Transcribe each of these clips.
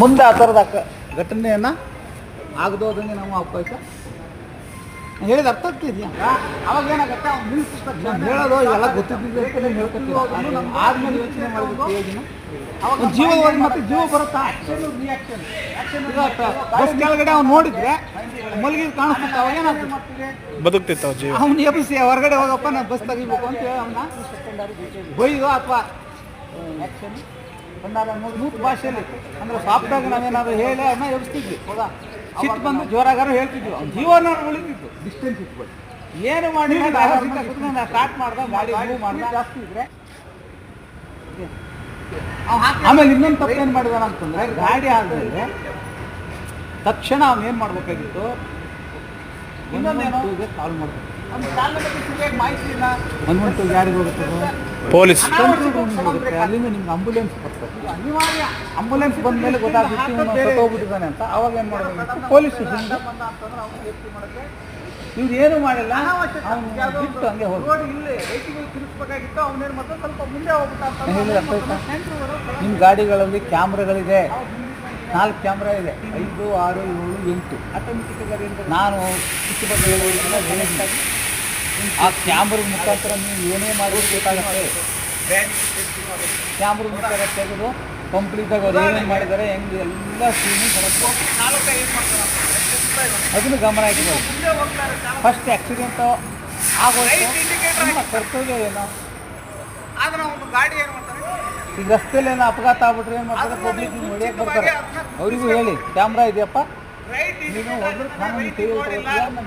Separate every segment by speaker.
Speaker 1: ಮುಂದೆ ಆ ಥರದ ಘಟನೆಯನ್ನು ಆಗದೋದಂಗೆ ನಾವು ಅವಕಾಶ ಹೇಳಿದ ಅರ್ಥ ಆಗ್ತಿದ್ಯಾ? ಅವಾಗ ಏನಾಗುತ್ತೆ ಅವ್ನು ನಾನು ಹೇಳೋದು ಎಲ್ಲ ಗೊತ್ತಿದ್ದಿದ್ದು ಹೇಳ್ಕೊತೀವಿ. ಆದ್ಮೇಲೆ ಯೋಚನೆ ಮಾಡಬೇಕು ಯೋಜನೆ ಅವಾಗ ಜೀವವಾಗಿ ಮತ್ತೆ ಜೀವ ಬರುತ್ತಾ ಬಸ್ ಕೆಳಗಡೆ ಅವ್ನು ನೋಡಿದ್ರೆ ಮಲಗಿದ್ ಕಾಣಿಸ್ತಿತ್ತು, ಅವಾಗ ಏನಾಗ್ತದೆ
Speaker 2: ಬದುಕ್ತಿತ್ತು ಜೀವ.
Speaker 1: ಅವ್ನು ಎಬ್ಬಿಸಿ ಹೊರಗಡೆ ಹೋಗಪ್ಪ ನಾನು ಬಸ್ ತೆಗಿಬೇಕು ಅಂತ ಹೇಳಿ ಅವನ್ನ ಬೈದು ಅಥವಾ ಮೂತ್ ಭಾಷೆಯಲ್ಲಿ ಅಂದ್ರೆ ಸಾಫ್ಟಾಗಿ ನಾವೇನಾದ್ರು ಹೇಳಿ ಅವನ್ನ ಎಬ್ಬಿಸ್ತಿದ್ವಿ. ಹೌದಾ? ಸಿಟ್ಟು ಬಂದು ಜೋರಾಗಾರು ಹೇಳ್ತಿದ್ವಿ, ಅವ್ನು ಜೀವನ ಉಳಿತಿತ್ತು. ಡಿಸ್ಟೆನ್ಸ್ ಇಟ್ಕೊಳ್ಳಿ, ಏನು ಮಾಡಿ ಸ್ಟಾರ್ಟ್ ಮಾಡ್ದ ಗಾಡಿ ಮೂವ್ ಮಾಡ್ದ ಜಾಸ್ತಿ ಇದ್ರೆ. ಆಮೇಲೆ ಇನ್ನೊಂದು ತಪ್ಪು ಏನು ಮಾಡಿದಾನ ಅಂತಂದ್ರೆ ಗಾಡಿ ಆದ್ಮೇಲೆ ತಕ್ಷಣ ಅವ್ನು ಏನು ಮಾಡ್ಬೇಕಾಗಿತ್ತು, ಇನ್ನೊಂದೇನೋ ಕಾಲ್ ಮಾಡ್ಬೇಕು. ಮಾಹಿತಿ ಇಲ್ಲ, 112 ಯಾರಿಗೆ ಹೋಗುತ್ತದೆ,
Speaker 2: ಪೊಲೀಸ್
Speaker 1: ಹೋಗುತ್ತೆ, ಅಲ್ಲಿಂದ ನಿಮ್ಗೆ ಆಂಬುಲೆನ್ಸ್ ಬರ್ತದೆ. ಅನಿವಾರ್ಯ ಆಂಬುಲೆನ್ಸ್ ಬಂದ ಮೇಲೆ ಗೊತ್ತಾಗುತ್ತೆ ಹೋಗ್ಬಿಟ್ಟಿದ್ದಾನೆ ಅಂತ. ಅವಾಗ ಏನು ಮಾಡಬೇಕು, ಪೊಲೀಸ್ ಸ್ಟೇಷನ್ ಇವ್ರು ಏನು ಮಾಡಿಲ್ಲ, ಬಿಟ್ಟು ಹಂಗೆ ಹೋಗಿ ನಿಮ್ಮ ಗಾಡಿಗಳಲ್ಲಿ ಕ್ಯಾಮ್ರಾಗಳಿದೆ, 4 ಕ್ಯಾಮ್ರಾ ಇದೆ, 5, 6, 7, 8. ನಾನು ಆ ಕ್ಯಾಮ್ರಾ ಮುಖಾಂತರ ನೀವು ಏನೇ ಮಾಡೋದು ಗೊತ್ತಾಗುತ್ತೆ. ಕ್ಯಾಮ್ರಾ ಮುಖಾಂತರ ತೆಗೆದು ಕಂಪ್ಲೀಟಾಗಿ ಅವ್ರು ಏನೇನು ಮಾಡಿದ್ದಾರೆ ಹೆಂಗೆ ಎಲ್ಲ ಸೀನು ಬರುತ್ತೆ, ಅದನ್ನು ಗಮನ ಇಟ್ಕೊಳ್ಳಿ. ಫಸ್ಟ್ ಆಕ್ಸಿಡೆಂಟ್ ಆಗೋಯ್ತು, ನಮ್ಮ ಕರ್ತವ್ಯ ಏನು, ಈಗ ರಸ್ತೆಯಲ್ಲಿ ಏನೋ ಅಪಘಾತ ಆಗ್ಬಿಟ್ರೆ ಏನು ಮಾಡ್ತಾರೆ, ಪಬ್ಲಿಕ್ ಹೊಡಿಯಕ್ಕೆ ಬರ್ತಾರೆ. ಅವರಿಗೂ ಹೇಳಿ ಕ್ಯಾಮ್ರಾ ಇದೆಯಪ್ಪ, ನೀನು ಹೋದ್ರೆ ಕಾನೂನು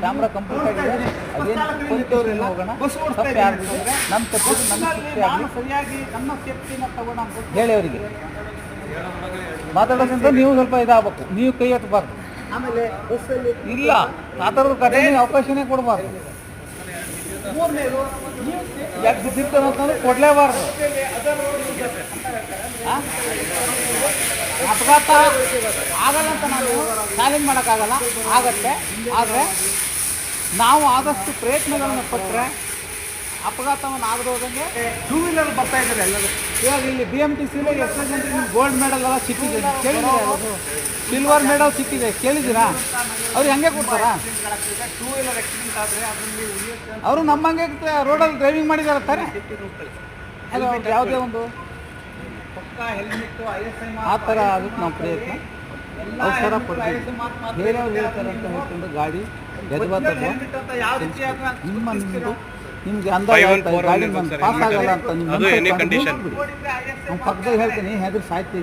Speaker 1: ಕ್ಯಾಮ್ರಾ ಕಂಪ್ಲೀಟ್ ಆಗಿದೆ, ಅದೇನು ಕೊರಿತವ್ರೆಲ್ಲ ಹೋಗೋಣ, ತಪ್ಪು ಯಾರು ನಮ್ಮ ತಪ್ಪು ನಮ್ಮ ಶಿಕ್ಷೆ ಆಗಲಿ, ಸರಿಯಾಗಿ ನಮ್ಮ ಸೇಫ್ಟಿನ ತಗೋಣ ಅಂತ ಹೇಳಿ ಅವರಿಗೆ ಮಾತಾಡೋದ್ರಿಂದ ನೀವು ಸ್ವಲ್ಪ ಇದಾಗಬೇಕು, ನೀವು ಕೈ ಎತ್ತಬಾರ್ದು. ಆಮೇಲೆ ಬಸ್ಸಲ್ಲಿ ಇಲ್ಲ ಆ ಥರದ ಕಡೆ ಅವಕಾಶನೇ ಕೊಡಬಾರ್ದು. ಮೂರನೇದು ಅಂತಂದ್ರೆ ಕೊಡಲೇಬಾರ್ದು. ಅಪಘಾತ ಆಗಲ್ಲ ಅಂತ ನಾವು ಚಾಲೆಂಜ್ ಮಾಡೋಕ್ಕಾಗಲ್ಲ, ಆಗತ್ತೆ. ಆದರೆ ನಾವು ಆದಷ್ಟು ಪ್ರಯತ್ನಗಳನ್ನ ಪಟ್ಟರೆ ಅಪಘಾತವನ್ನು ಆಗದೋದಂಗೆ 2 ವೀಲರ್ ಬರ್ತಾ ಇದ್ದಾರೆ ಎಲ್ಲರೂ. ಇವಾಗ ಇಲ್ಲಿ BMTCಲಿ ಎಷ್ಟೋ ಜನರಿಗೆ ನಿಮ್ಗೆ ಗೋಲ್ಡ್ ಮೆಡಲ್ ಎಲ್ಲ ಸಿಕ್ಕಿದೆ, ಕೇಳಿದ್ದೀರಾ? ಅದು ಸಿಲ್ವರ್ ಮೆಡಲ್ ಸಿಕ್ಕಿದೆ, ಕೇಳಿದ್ದೀರಾ? ಅವ್ರಿಗೆ ಹಂಗೆ ಕೊಡ್ತಾರಾ? 2 ವೀಲರ್ ಆಕ್ಸಿಡೆಂಟ್ ಆದರೆ ಅದರಲ್ಲಿ ಅವರು ನಮ್ಮಂಗೆ ರೋಡಲ್ಲಿ ಡ್ರೈವಿಂಗ್ ಮಾಡಿದ್ದಾರೆ ತಾನೆ. ಅದು ಯಾವುದೇ ಒಂದು ಪಕ್ಕ ಹೆಲ್ಮೆಟ್ಟು ISI ಆ ಥರ ಅದಕ್ಕೆ ನಾವು ಪ್ರಯತ್ನ ಅವಸರ ಪಡ್ತೀವಿ. ಬೇರೆಯವ್ರು ಹೇಳ್ತಾರೆ ಅಂತ ಹೇಳ್ಕೊಂಡು ಗಾಡಿ ನಿಮ್ಗೆ ಅಂದಾಜು ಗಾಡಿ ಪಾಸ್ ಆಗಲ್ಲ ಅಂತ ನಿಮ್ಮ ಪಕ್ಕದಾಗ ಹೇಳ್ತೀನಿ, ಹೆದರಿ ಸಾಯ್ತೀವಿ.